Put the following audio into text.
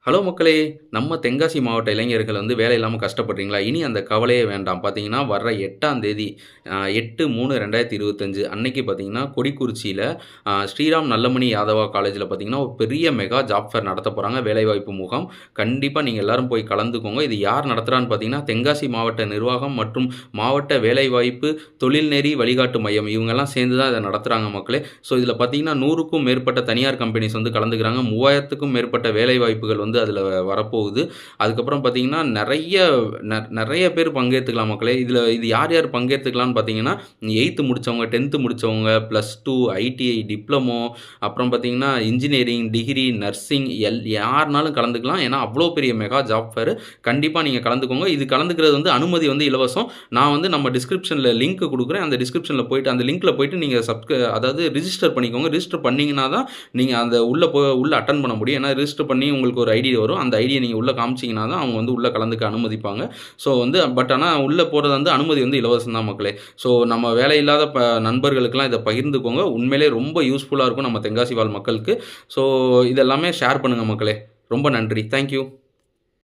Hello மக்களே! நம்ம தென்காசி மாவட்ட இளைஞர்கள் வேலை இல்லாம கஷ்டப்படுறீங்களா? இனி அந்த கவலையே வேண்டாம். பார்த்தீங்கன்னா, வர்ற 8ஆம் தேதி 8/3/2025 அன்னைக்கு பார்த்தீங்கன்னா, கொடிக்குறிச்சியில ஸ்ரீராம் நல்லமணி யாதவா காலேஜ்ல பார்த்தீங்கன்னா, ஒரு பெரிய மெகா ஜாப் ஃபேர் நடத்தப் போறாங்க. வேலைவாய்ப்பு முகாம். கண்டிப்பா நீங்க எல்லாரும் போய் கலந்துக்கோங்க. இது யார் நடத்துறான்னு பார்த்தீங்கன்னா, தென்காசி மாவட்ட நிர்வாகம் மற்றும் மாவட்ட வேலைவாய்ப்பு தொழில்நெறி வழிகாட்டு மையம். இவங்கலாம் சேர்ந்து தான் இத நடத்துறாங்க மக்களே. இதில பார்த்தீங்கன்னா, 100க்கும் மேற்பட்ட தனியார் கம்பெனிஸ் கலந்துக்கிறாங்க. 3000த்துக்கும் மேற்பட்ட வேலைவாய்ப்புகள் அதில வரப்போகுது. அதுக்கப்புறம் பார்த்தீங்கன்னா, நெறைய பேர் பங்கேத்துக்கலாம் மக்களே. இது யார் யார் பங்கேத்துக்கலாம்னு பார்த்தீங்கன்னா, 8த் முடிச்சவங்க, 10த் முடிச்சவங்க, +2, ஐடிஐ, டிப்ளமோ, அப்புறம் பார்த்தீங்கன்னா, இன்ஜினியரிங், டிகிரி, நர்சிங் யாருனாலும் கலந்துக்கலாம். ஏன்னா, அவ்வளோ பெரிய மெகா ஜாப் ஃபேர். கண்டிப்பா நீங்க கலந்துக்கோங்க. இது கலந்துக்கிறது அனுமதி இலவசம். நான் நம்ம டிஸ்கிரிப்ஷன்ல லிங்க் குடுக்குறேன். அந்த டிஸ்கிரிப்ஷன்ல போயிட்டு அந்த லிங்க்ல போயிட்டு நீங்க அதாவது ரிஜிஸ்டர் பண்ணிக்கோங்க. ரிஜிஸ்டர் பண்ணீங்கன்னா தான் நீங்க அந்த உள்ள அட்டெண்ட் பண்ண முடியும். ஏன்னா ரிஜிஸ்டர் பண்ணி உங்களுக்கு ஒரு ஐடி வரும். அந்த ஐடிய நீங்க உள்ள காமிச்சீங்கன்னா தான் அவங்க உள்ள கலந்துக்க அனுமதிப்பாங்க. ஸோ பட் ஆனா உள்ள போறது அனுமதி இலவசம் தான் மக்களே. ஸோ நம்ம வேலையில்லாத நண்பர்களுக்கெல்லாம் இத பகிர்ந்துக்கோங்க. உண்மையிலேயே ரொம்ப யூஸ்ஃபுல்லா இருக்கும் நம்ம தென்காசி வாழ் மக்களுக்கு. ஸோ இதெல்லாமே ஷேர் பண்ணுங்க மக்களே. ரொம்ப நன்றி. Thank you.